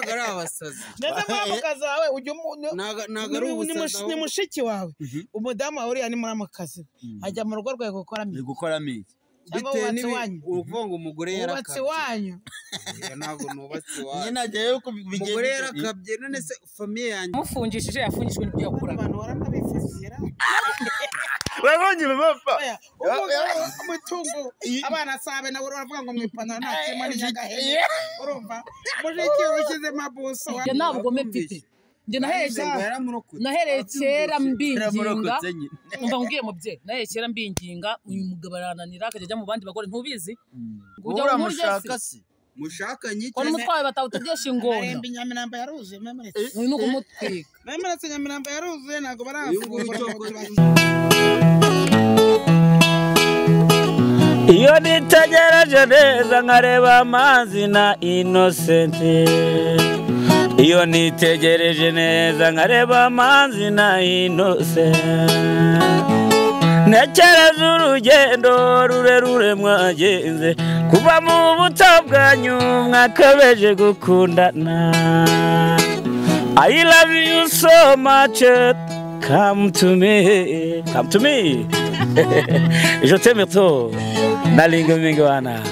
ntago ari abasazi ndetse muramukazi wawe ujye ntago ari ubusazi ni mushiki wawe umudamu wawe uriya ni muramukazi ajya mu rugo rwawe gukoramo iki bitewe n'iwanyu uvuga ngo umugore yarakabye iwanyu ntago nubatse iwanyu nyine agiye ko umugore yarakabye none se famiye yanjye mufungishije yafungishwe n'ibyo yakora abantu baranabifasira wabonye bapfa umutungo abana sabe nabo uravuga ngo mwipantaro nta kirimo n'inyagahene urumva mushiki ushyizemo abuso njye ntabwo mfite njye nahereye kera mbinginga umva nkubwiye mubyeyi nahereye kera mbinginga uyu mugabo arananira akajya ajya mu bandi bagore ntubizi ujya mushaka se mushakanye ko n'umutwaye batawutegesha ingona aremba Nyamirambo yaruzuye memuretse uyu ni ukumutwika memuretse Nyamirambo yaruzuye ntabwo barafungura iyo nitegereje neza nkareba amazi na Innocent iyo nitegereje neza nkareba amazi na Innocent ntekereza urugendo rurerure mwagenze kuva mu buto bwanyu mwakabeje gukundana I love you so much come to me je t'aime trop nalinga mingi wana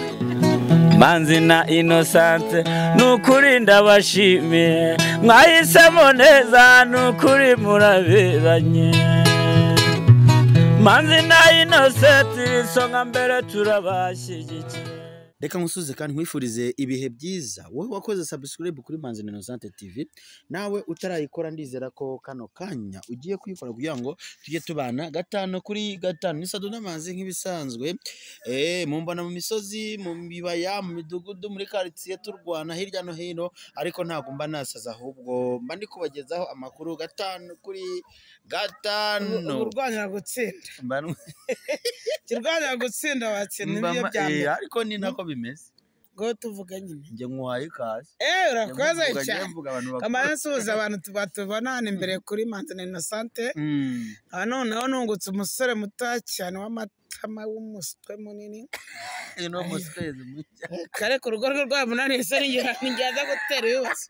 Manzi na Innocent nukuri ndabashimiye mwahisemo neza nukuri muraberanye Manzi na Innocent songa mbere turabashyigikiye reka nkusuze kandi nkwifurize ibihe byiza wowe wakoze subscribe kuri Manzi na Innocent TV nawe utarayikora ndizera ko kano kanya ugiye kuyikora kugira ngo tujye tubana 5 kuri 5 nisado n'amazi nk'ibisanzwe mumbana mu misozi mu bibaya mu midugudu muri quartier turwana hirya no hino ariko ntago mba nasaza ahubwo mba ndi kubagezaho amakuru 5 kuri 5 urwanira gutsinda kirwanira gutsinda watsinda ibyo byamye ariko ni nako bimeze ngo tuvuga nyine nje nkwaye kazi urakoze cyane kamara nsuza abantu tubatubona hano imbere kuri Manzi na Innocent noneho nungutse umusore muto cyane w'amatama w'umuswe munini ino muswezi mujya kare ku rugo rwa munani se ninjyaza gutera ibibazo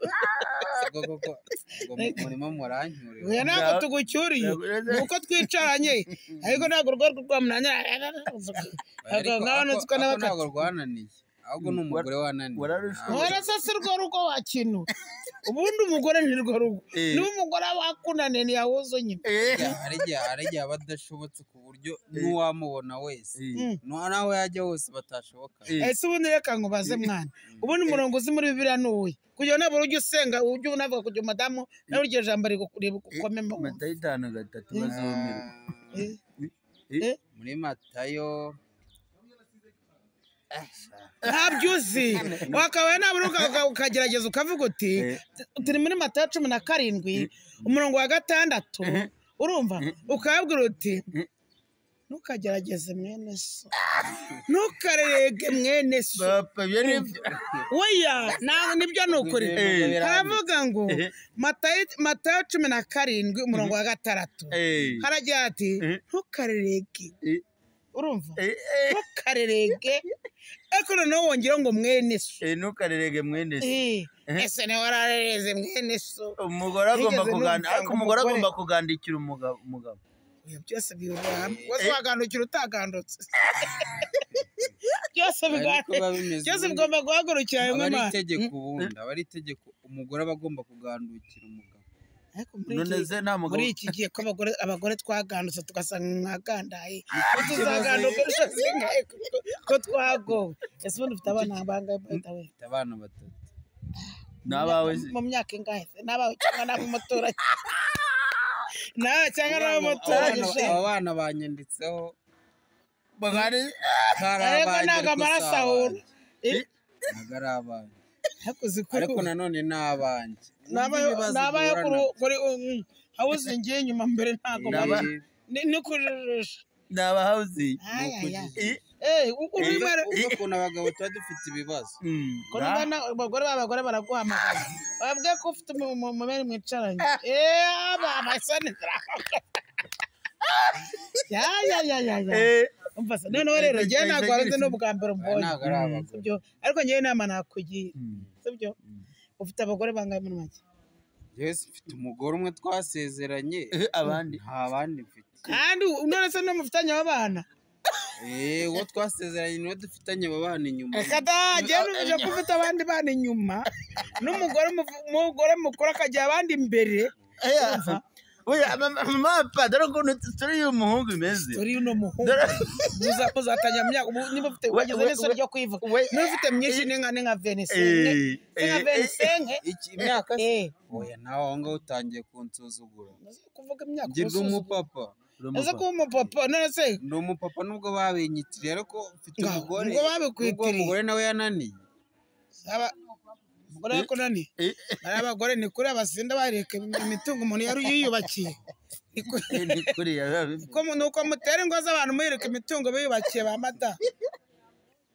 murimo muranyure oya ntabwo tugucyuriye nuko twicaranye ariko ntabwo urugo rwa munani ntabwo rwananiye ahubwo ni umugore wananiye warasase urwo rugo wakintu ubundi umugore ni rwo rugo niba umugore wakunaniye ntiyawuzo nyine hari aba adashobotse ku buryo n'uwamubona wese nawe yajya wose batashoboka ese ubundi reka nkubaze mwana ubundi umurongo uzi muri Bibiliya ni uwuhe kugira ngo ujye usenga ujye unavuga kugira madamu nawe iryo jambo rikureba ukomemo Matayo 5:3 bazomera muri Matayo ntabyuzi wakabaye nabura ukagerageza ukavuga uti turi muri Matayo 17 umurongo wa 6 urumva ukabwira uti ntukagerageze mwene so ntukarege mwene so papa oya nibyo nukuri haravuga ngo Matayo 17 umurongo wa 6 haragira ati ntukarege urumva ntukarege eko noneho wongera ngo mwene so ntukarege mwene so ese ne warareze mwene so umugore agomba kugandikira umugabo byose bihura wose wagandukira utagandutse byose bigomba guhagurukira hamwe aba ari itegeko ubundi aba ari itegeko umugore aba agomba kugandukira umugabo muri iki gihe ko abagore twagandutse tugasanga mwagandaye tuzaganduka ko twagowe ese ubundi ufite abana bangahe ufite abana 3 n'abawe mu myaka ingahe n'abawe cyangwa n'abo muturage nawe cyangwa n'abo muturage aba bana banyanditseho bagari ariko ntabwo amaraso ahura ntabwo ari abana ariko nanone ni abanjye nabaye kuri hawuze ngiye inyuma mbere ntabwo ni kujirisha n'abahawuzi ukuntu abagabo tuba dufite ibibazo abagore baraguhamagaza babwiye ko ufite umumeri mwicaranye amasoni noneho rero njyewe ntabwo waruze n'ubwa mbere mbonye ariko njyewe inama nakugira sibyo ufite abagore bangahe muri make Yes, mfite umugore umwe twasezeranye abandi nta bandi mfite kandi none se no mufitanye abana uwo twasezeranye niwe dufitanye abana inyuma kada genda uje kufite abandi bana inyuma n'umugore mukuru akagira abandi imbere oya mama dore ukuntu story y'umuhungu imeze story y'uno muhungu muzatanya myaka niba ufite wageze n'isoro ryo kwivuga niba ufite myinshi ni nka Venisenge imyaka oya nawe aho ngaho utangiye kunsuzugura kuvuga imyaka njye ndi umupapa ese ko umupapa none se ndi umupapa nubwo babinyitiriye ariko mfite umugore ngo babikwitiriye umugore nawe yananiye umugore yakunaniye ari abagore ni kuri abasinda bareka imitungo umuntu yari yiyubakiye ni kuri nuko mutera ingo z'abantu muyireka imitungo biyubakiye ba mada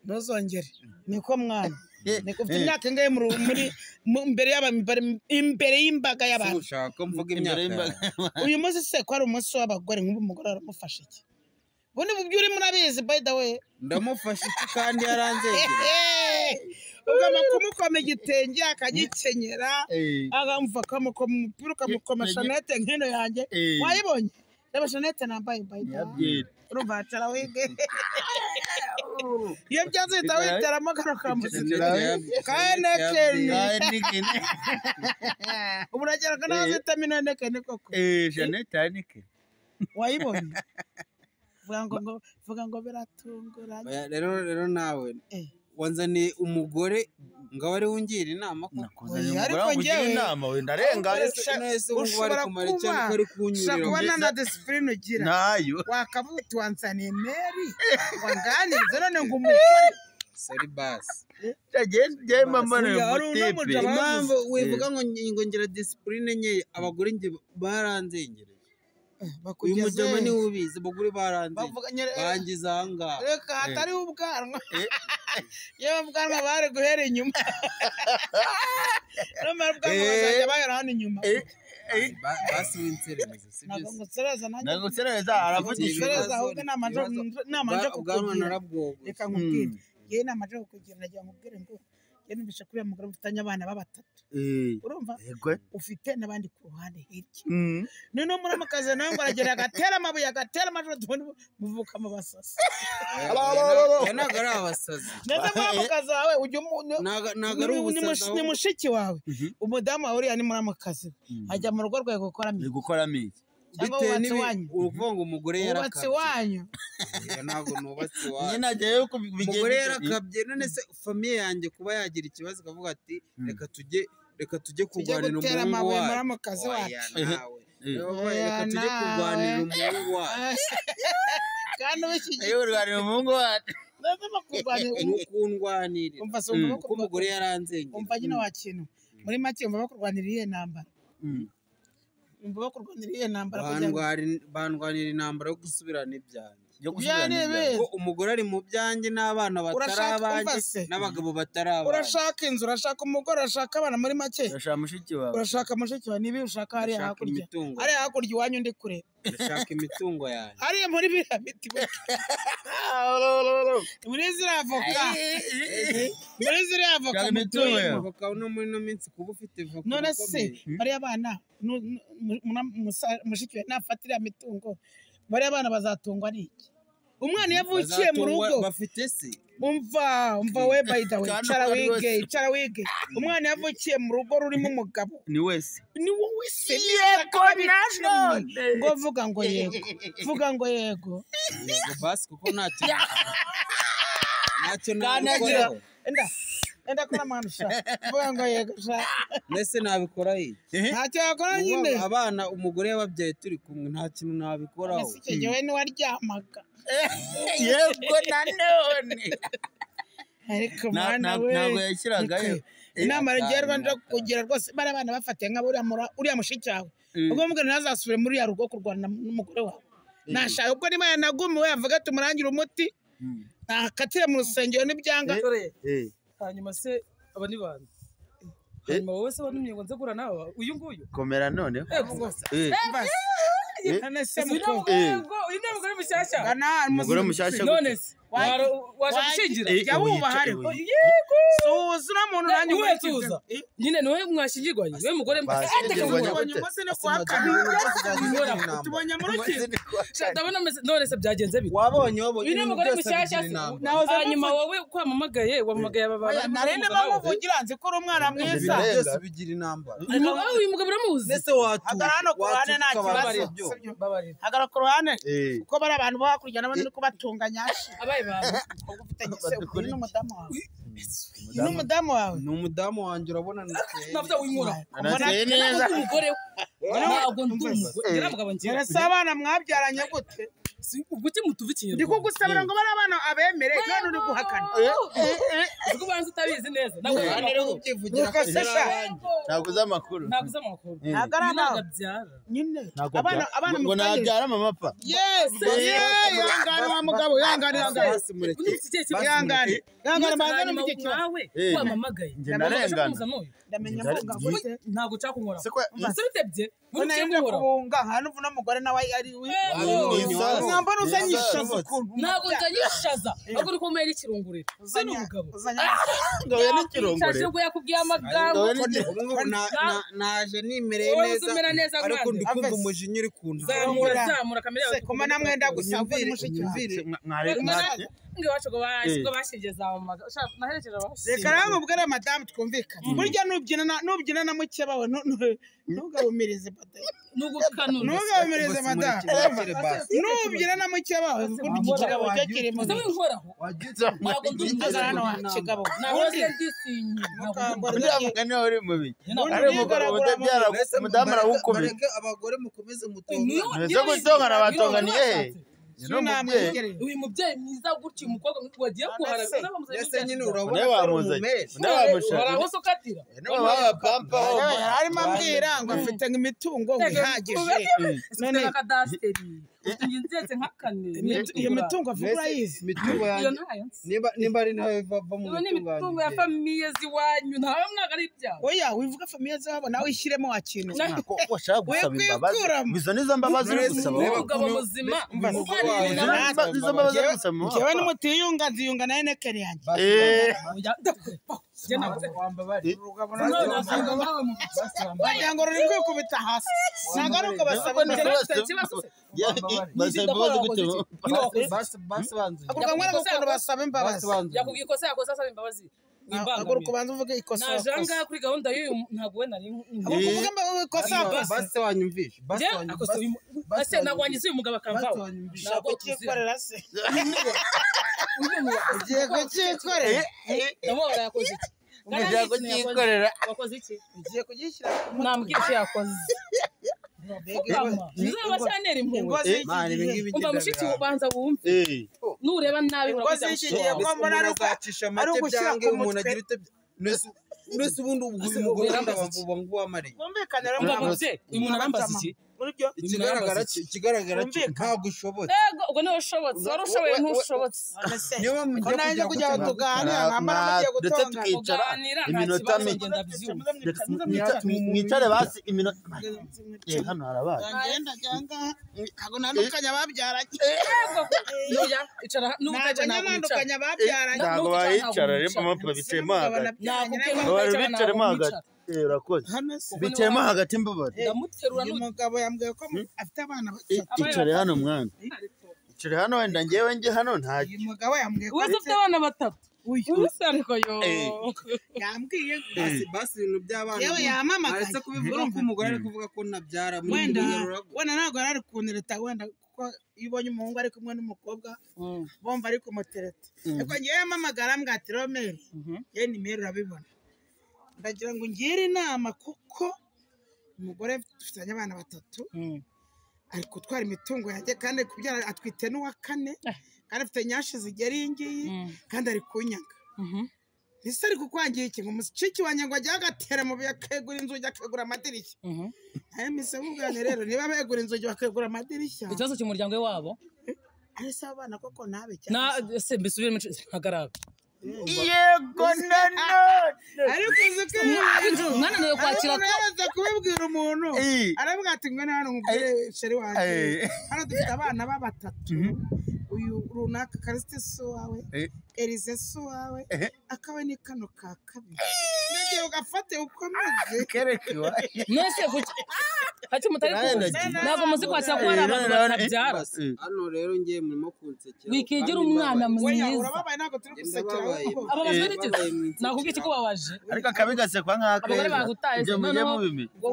ntuzongere niko mwana niko ufite imyaka ingahe imbere y'imbaga y'abantu ushaka mvuga imyaka uyu munsi se ko ari umunsi w'abagore nk'ubu umugore aramufasha iki ubundi mu byo urimo urabizi by the way ndamufasha iki kandi yaranzegera ugomba kumukoma igitenge akagikenyera akamva akamukoma umupira ukamukoma shanete nk'ino yanjye wayibonye reba shanete nambaye by the way urumva acara wige iyo byanze uhita witeramo kano kamusitira kanekene ubu uragera ko nawe zitamo inonekene koko Jeannette Heineken wayibonye vuga ngo biratunguranye rero nawe wanzaniye umugore ngo bari wungira inama ariko njyewe ndarenga ushobora kuba na discipline ugira nayo wakavuga wanzaniye Mary wanganiriza none ngo umugore sorry basi je mama ne mutipe impamvu wivuga ngo ngira discipline nke abagore nge baranzengereye uyu mujama ni ubizi abagore baranzengereye bangiza ahangaha reka hatari ubwanwa yewe ubwanwa bari guhera inyuma n'umara ubwanwa bazajya bahera hano inyuma basi winserereza sibyo ntabwo nsereza aravugisha ahubwo namanje ubwanwa narabwogo reka nkubwire yewe namanje kukugira nagira nkubwire ngo numvise kuri uyu mugore ufitanye abana b'abatatu urumva ufite n'abandi ku ruhande hirya noneho muramukazi nawe ngo aragera agatera amabuye agatera amajoro tubone muvuka mu basazi ntabwo ari abasazi neza muramukazi wawe ni mushiki wawe umudamu wawe uriya ni muramukazi ajya mu rugo rwawe gukoramo iki bitewe n'uvuga ngo umugore yarakabye wubatse wanyu ntabwo nubatse wanyu umugore yarakabye none se famiye yanjye kuba yagira ikibazo akavuga ati reka tujye kurwanira umuhungu wacu reka tujye kurwanira umuhungu wacu kandi ubishyigikiye urwanira umuhungu wacu nukundwanire kuko umugore yaranzenge umva nyine wa kintu muri make umva bakurwanira iyihe ntambara umva bakurwanira iyihe ntambara bandwanira intambara yo gusubirana ibyanjye umugore ari mu byanjye n'abana batari abanjye n'abagabo batari abanjye urashaka inzu urashaka umugore urashaka abana muri make urashaka mushiki wawe niba ushaka hariya hakurya iwanyu ndi kure urashaka imitungo yanjye hariya muri biriya biti muri ziriya voka voka no muri ino minsi kuba ufite voka none se bariya bana mushiki we nafatira imitungo bariya bana bazatungwa n'iki umwana iyo avukiye mu rugo bafite se umva we by the way icara wige umwana iyo avukiye mu rugo rurimo umugabo ni wowe se yego nanone ngo vuga ngo yego basi kuko ntacyo nabikoraho enda kora manusha vuga ngo yego sha mbese nabikora iki ntacyo yakora nyine abana umugore yababyaye turi kumwe nta kintu nabikoraho jewe ni waryamaga yego nanone ariko mwana we ntabwo yashyiragayo inama ngerwa nje kugira rwose bari abana bafatiye nka uriya mushiki wawe ubwo mugore ntazasubire muri ya rugo kurwana n'umugore wawe nashaka ubwo niba yanagumiwe yavuga ati murangira umuti nakatire mu rusengero n'ibyanga hanyuma se aba ni bande hanyuma wowe se wanumye ngo nze gura nawe uyu nguyu komera none none se uyu ni umugore mushyashya umugore mushyashya none se waje gushingira jya wubaha ariko suza uriya muntu nanjye uwetuza nyine niwe mwashingirwanye niwe mugore tubonye mu rukiko ndabona none se byagenze bite wabonye uyu mugore mushyashya hanyuma wowe kwamamagaye wamagaye aba bantu narende bamuvugira nzi ko uri umwana mwiza byose bigira intambara uyu mugabo uramuzi ese watuka hagara hano ku ruhande nta kibazo hagara ku ruhande kuko bari abantu bo hakurya nabo ni kubatunganya abaye bantu ufite gisebo ni n'umudamu wawe ni umudamu wawe ni umudamu wanjye urabona navuga winkora neza umugore ntabwo ndumugore nyiramugabo ngira se abana mwabyaranye gute uguti mutuvikiye ndi kugusabira ngo bari abana abemere none uri guhakana ubwo banze utabizi neza ntabwo rero ubyivugira ko ntabwo z'amakuru ntabwo ari abyara nyine abana ngo nabyara mama pa yes yangana wa mugabo yangana magana mu gihe cyawe wamamagaye nge narengana ndamenya mvuga ntabwo cyakunkora bitebye none yenda kubunga hano uvuno mugore nawe ari we mwambara uzanyishaza ukuntu ntabwo nzanyishaza ahubwo uri kumera ikirunguriro se ni umugabo ngawe n'ikirunguriro ubwo yakubwiye amagambo naje nimereye neza ariko ndikumva umujinya uri kuntu zamura kamera yawe koma namwenda gusavira mushikimvire nge wacu ngo bashigeza naherekeje abashije reka rero ubwire madame twumvikane burya nubyina na muke bawe ntugabumirize madame ntugabumirize madame nubyina na muke bawe ubundi kigabo cyo kiri mu nkoraho ntabwo ndumva hano kigabo nahoze ndisinye uriya mugani wawe uri mubi ari umugabo utabyara mudamu arawukomeye abagore mukomeze mutonga ese gutongana batonganiye uyu mubyeyi mwiza gutya umukobwa wagiye kuharabira ese nyine urabona waraho so katira harimo ambwira ngo afite imitungo ihagije none kadasteri nginzetse nkakane iyo mitungo avuga urayizi imitungo yanjye nimba ari nawe bava mu mitungo ya famiye ziwanyu ntawe mwaga ari ibyawe oya wivuga famiye zabo nawe ishyiremo wa kintu washaka gusaba imbabazi bizo nizo mbabazi uri gusaba umugabo muzima izo mbabazi uri gusaba njyewe nimutiyunga nziyunga na enekeri yanjye wagira ngo ruri kwikubita hasi ntabwo ari uko basaba imbabazi yakubwiye ikosa yakoze asaba imbabazi haguruka ubanza uvuge ikosa naje ahangaha kuri gahunda y'uyu ntabwo we nari uvuge ikosa basi wanyumvishe basi ntabwo wangize uyu mugabo akamvaho ntabwo ukikorera se ugiye kukikorera ndamubara yakoze iki ugiye kukikorera wakoze iki ugiye kugishyira nambwira icyo yakoze nizaba cyantera impuhwe umva mushiki ubanza wumve nureba nabi urakoze ko mbona ari ugushyira ku mutwe nese ubundi uyu mugore ndabavuba ngo wamare kumvikana rero uyu muntu arambaza iki ikigaragara ntabwo ushobotse ubwo niwe ushobotse wari ushoboye ntushobotse niba mugiye kujya tuganira nkambara mugiye ndetse tukicara iminota mike mwicare basi iminota hano harabaye ntabwo nandukanya ababyaranye nandukanya ababyaranye ntabwo bayicara rero mpamvu bicayemo hagati bari bicaremo hagati urakoze bicayemo hagati mbabare uyu mugabo yambwiye ko afite abana batatu icare hano mwana icare hano wenda ngewe njye hano ntajya uyu mugabo yambwiye ko ufite abana batatu ariko yo yambwiye basi ibintu by'abana yewe yamamagaye aretse kubivuga ko umugore ari kuvuga ko nabyara wenda ntabwo yari kuntereta wenda kuko iyo ubonye umuhungu ari kumwe n'umukobwa bomba ari kumutereta ariko ngewe yamamagara mbwa ati romeri yewe nimero urabibona ndagira ngo ngire inama kuko umugore dufitanye abana batatu ari gutwara imitungo yanjye kandi ari kubyara atwite n'uwa kane kandi afite nyashi zigera iyi ngiyi kandi ari kunyanga ese ari kukwangira iki ngo umushiki wanjye ngo ajye agatera mu bihe akegura inzugi akegura amadirishya nayo mise mubwirane rero niba begura inzugi bakegura amadirishya ikibazo cy'umuryango we wabo ari se abana koko nabe cyane se mbisubire nkagaraga yego nanone ariko uzi ko umwana nawe kwakira ko yaraza kubibwira umuntu aravuga ati ngwene hano nkubwire sheri wanjye hano dufite abana b'abatatu uyu runaka Karisite so wawe Elize so wawe akaba ni kano ka kabiri ngiye ugafate ukomeze kerekiwa nese hati mutari kuza ntabwo muzi kwakira ko hari abantu batabyara hano rero ngiye murimo kunsekera wikigira umwana mwiza urababaye ntabwo turi gusekera ababazwe n'iki nakubwiye iki ko babaje ariko akabigasekwa nk'akeza abagore bagutaye noneho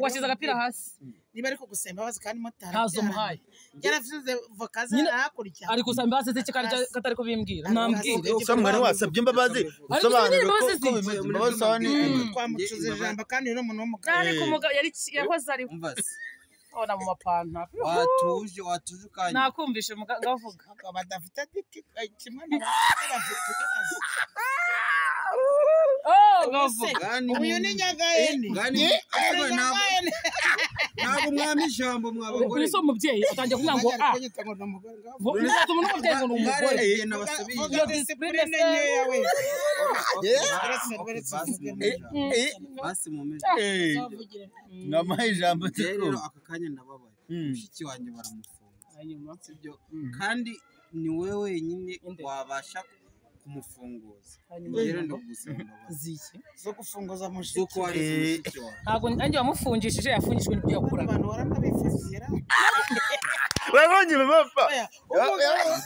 washyize agapira hasi niba ariko gusemba bazi kandi motari ntazo muhaye yaravuze vokaze hakurya ariko usanga imbabazi z'iki katari ko bimbwira nambwire so mwari wasabye imbabazi usobanura ko imbabazi wani twamucuze ijambo kandi no muntu w'umugabo ariko umugabo yari yakoze ari ona mu mapantaro watuje ukanye nakumvishe muganga avuga badafite diki kimwe n'abafite uyu ni nyagahene ntabwo mwami ijambo mwabagore uri so umubyeyi utangiye kuvuga ngo bizatuma n'umubyeyi ngo ni umugore iyo disipurine nkeya we basi mumeje ngamaye ijambo rero aka kanya ndababaye mushiki wanjye baramufunga sibyo kandi ni wowe wenyine wabasha kumufunguza rero ndagusaba ziki zo gufunguza mushiki kuko wari mushiki wawe ntabwo nanjye wamufungishije yafungishwe n'ibyo yakoraga abantu baranabifasira wabonye bapfa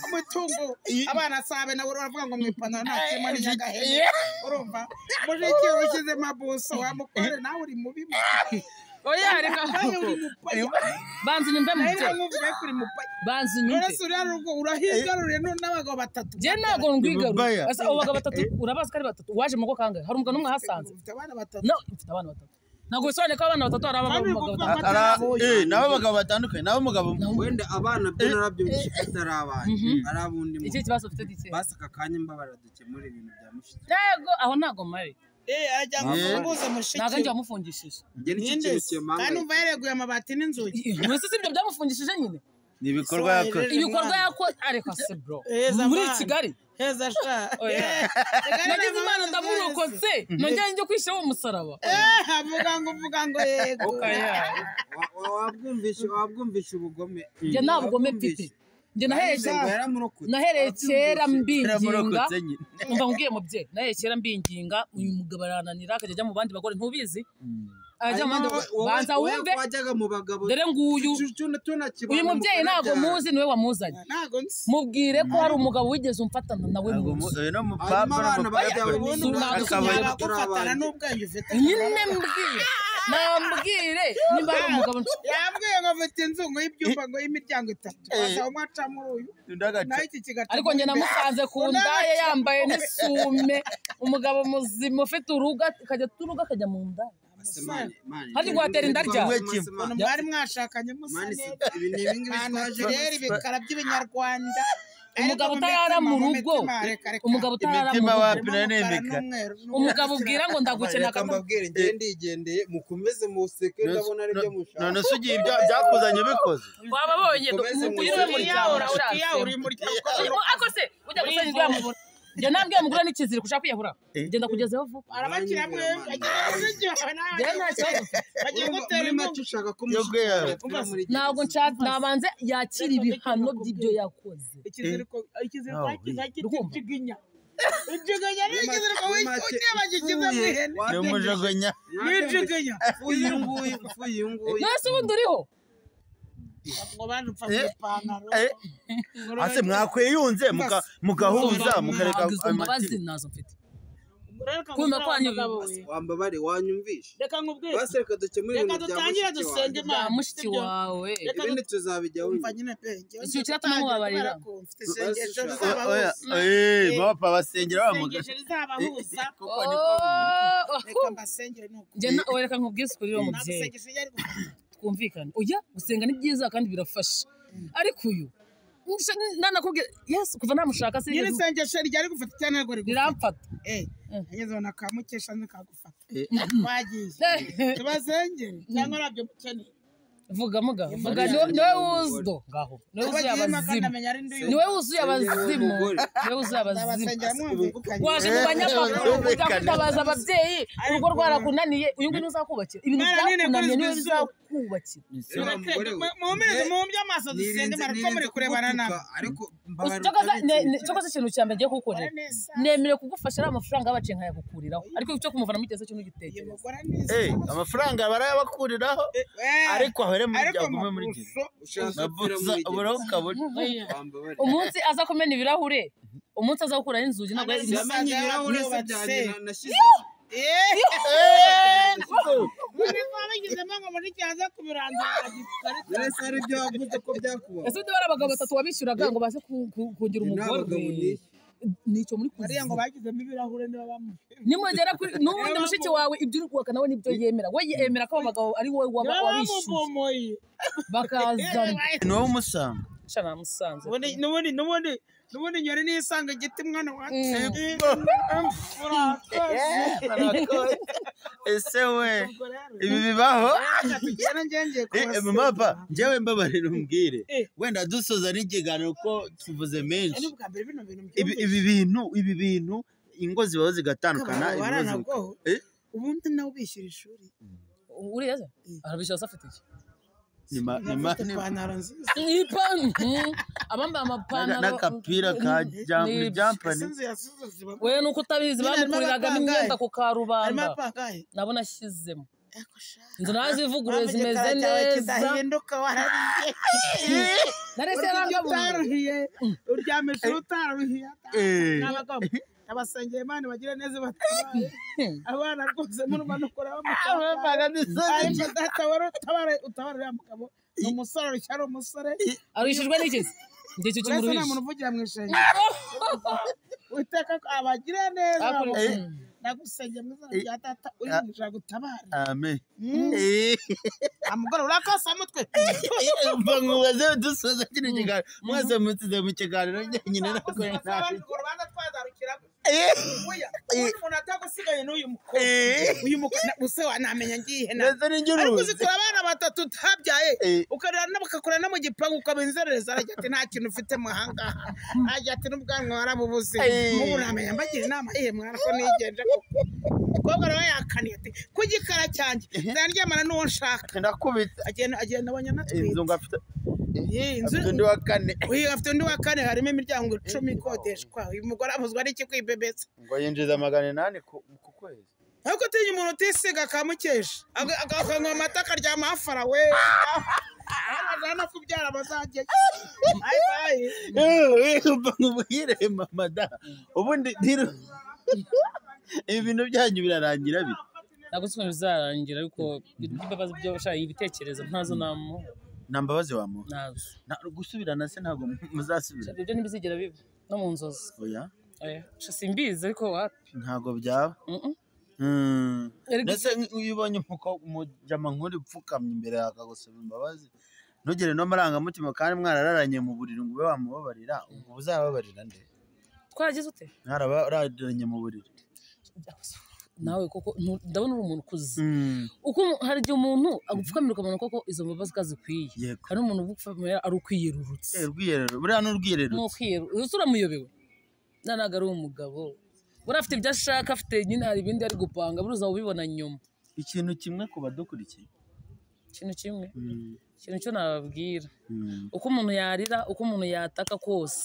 umutungo abana sabe nawe uravuga ngo mwipantaro nta kirimo ni nyagahene urumva mushiki ushyize mabuso wamukore nawe uri mubi oya reka banzi nyumve mu bye banzi nyumve rero sura rugo urahigaruriye n'abagabo batatu je nago ngwigaruye asa abo bagabo batatu urabaza kari batatu waje mu kangahe hari umugabo numwe hasanze ufite abana batatu no ufite abana batatu nago bisobanuye ko abana batatu ari abagabo batatu nabo bagabo batandukanye nabo mugabo wenda abana byo narabyo bitari abana ari abundi mu iki kibazo ufite dike basi akakanya mbabara dukemura ibintu bya mushiki yego aho nago mari ajya gufunguza mushiki naga njye wamufungishije kandi umva yareguye amabati n'inzugi mwese sibyo byamufungishije nyine ni ibikorwa yakoze ibikorwa yakoze ariko se bro muri Kigali heza sha nagize imana ndamurokotse nongeye njye kwishyira uwo musaraba avuga ngo yego wabwumvisha ubugome njye nta bugome mfite njye nahereye kera mbinginga umva mbwiye mubyeyi nahereye kera mbinginga uyu mugabo arananira akajya ajya mu bandi bagore ntubizi ajya mu bandi banza wumve dore nguyu uyu mubyeyi ntabwo muzi niwe wamuzanye mubwire ko hari umugabo wigeze umfatana nawe muzi nyine mbwire nambwire niba ari umugabo yambwiye ngo afite inzu ngo y'ibyumba ngo y'imiryango itatu aza umwaca muri uyu naho iki kigaca ariko njye namusanze ku ndaya yambaye n'isume umugabo muzima ufite urugo akajya turugo akajya mu nda hadi gwatera inda rya mwari mwashakanye musane rero ibikara by'ibinyarwanda umugabo utarara mu rugo umugabo utarara mu rugo umugabo ubwira ngo ndagukenera akambabwira ndigendeye mukomeze museke ndabona ari byo mushaka none se ugiye byakuzanye bikoze wababonye uyiriwe muri yawe ako se ujya gusanya ibyo yamubura njye nambwiye mugura n'ikiziriko ushaka kwiyahura genda kugezeho vuba arabakira mwe ntabwo nshaka nabanze yakira ibihano by'ibyo yakoze ikiziriko kiginya ijiginya ni ikiziriko w'icyuma gikize mu ihene ni umujogonya n'ijiginya nase ubundi uriho ngo bandupfa mu ipantaro ase mwakweyunze mugahuza mukareka amati nazo mfite kumva kwanyu wambabare wanyumvisha reka nkubwire basi reka dukemure ibintu bya dutangire dusenge imana mushiki wawe ibindi tuzabijya umva nyine penge icyo kiratuma mubabarira mfite isengesho rizabahuza bapfa basengera isengesho rizabahuza reka mbasengere nuko reka nkubwire isuku rero mubyeyi twumvikane oya gusenga ni byiza kandi birafasha ariko uyu nanakubwira yesu kuva namushaka se nyine isengesho ryari gufata cyane ntabwo riramfata ageze ubona kamukesha ntikagufata twagiye tubasengere cyangwa nabyo mukeneye vuga niwe wuzdo ngaho niwe wuzuye abazimu niwe wuzuye abazimu waje mu banyamakuru utabaza ababyeyi urugo rwarakunaniye uyu nguyu uzakubakira ibintu byakunaniye niwe bizakubakira mu by'amaso dusenge barakomere kurebana nawe cyokoze ikintu cya mbere agiye kugukorera nemere kugufasha ari amafaranga y'abaciye nkayagukuriraho ariko icyo kumuvana mu gitese cyo n'igitekerezo amafaranga barayabakuriraho ariko ahere muri byagume muri gihe umunsi aza kumena ibirahure umunsi aza gukuraho inzugi ntabwo yamenye ibirahure bajyanye na shize ese bari abagabo batatu wabishyuraga ngo baze kugira umugore nicyo muri kuzimu ngo bagizemo ibirahure niba bamuhe nimugera n'ubundi mushiki wawe ibyo uri kubaka nawe nibyo yemera we yemera ko abagabo ari wowe wabishyuye bakazana ni wowe umusanga shana musanze n'ubundi nyore nisanga igiti mwana wacu ese we ibi bibaho mama njyewe mbabarira umbwire wenda dusoza n'ikiganiro ko tuvuze menshi ibi bintu ingo zibaho zigatandukana ubundi nawe ubishyura ishuri uriya se arabishyura afite iki ipantaro nziza abambaye amapantaro n'agapira ka jampani we nuko utabizi bamukuriragamo imyenda ku karubanda nabo nashyizemo inzu nawe zivuguruye zimeze neza narese utaruhiye uryamisha utaruhiye abasengeye Imana bagira neza batabaye abana rwose murumanukora utabara mugabo umusore cyari umusore arishijwe n'ikisi ndetse cyo muruhisha umuntu uvugira mu ishenge uteka abagira neza nagusenge mu izina rya data urinjira gutabara amen amugora urakasa mutwe mbangubaze dusoza kino kiganiro mwese mutize mu kiganiro nyine nako urubanza twadarukira umuntu atagusigaye n'uyu mukobwa use wanamenya ngiye ariko uzikora abana batatu utabyaye ukarera n'abakakura no mu gipangu ukaba inzerereza arajya ati nta kintu ufite mu hangaha ajya ati n'ubwanwa warabubuze mubu namenya mbagira inama yihe mwana ko nigenje kobwa nawe yakaniye ati ku gikara cyanjye nzaryamana n'uwo nshaka ndakubita agenda abanya natwe inzu ngafite undi wa kane afite undi wa kane harimo imiryango 10 ikodeshwa uyu mugore abuzwa n'iki kwibebetsa ngo yinjiza 800 ku kwezi ariko tinya umuntu utisiga akamukesha akanywa amata akaryama hafara we abana kubyara bazajye ubwire mama da ubundi ibi bintu byanyu birarangira bite ntabwo bizarangira ariko ibibazo byo bashaka ibitekerezo ntazo namu nambabazi wamo nazo gusubirana se ntabwo muzasubira ibyo ntibizigera biba no mu nzozi oya simbizi ariko ntabwo byaba ndetse iyo ubonye umujama nk'uri upfukamye imbere akagusaba imbabazi ntugire n'amarangamutima kandi mwarararanye mu buriri ngo ube wamubabarira ubwo uzababarira nde twaragize ute mwarararanye mu buriri nawe koko ndabona uri umuntu ukuze uko hari igihe umuntu agupfukamira ukamenya koko izo mbabazi kazikwiye kandi umuntu ugupfukamira ari ukwiyerurutse buriya n'urwiyerurutse n'ukwiyerurutse uramuyobewe ntabwo ari umugabo buriya afite ibyo ashaka afite nyine hari ibindi ari gupanga buri uzaba ubibona nyuma ikintu kimwe ku badukurikiye ikintu kimwe ikintu cyo nababwira uko umuntu yarira uko umuntu yataka kose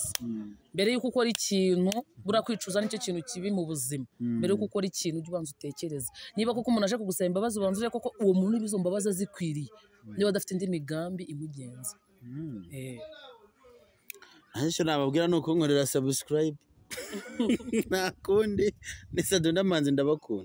mbere y'uko ukora ikintu buriya kwicuza nicyo kintu kibi mu buzima mbere y'uko ukora ikintu ujye ubanza utekereze niba koko umuntu aje kugusaba imbabazi ubanza urebe koko uwo muntu n'izo mbabazi azikwiriye niba adafite indi migambi imugenza icyo nababwira ni ukunkorera subscribe nta kundi ni Sadunda Manzi ndabakunda.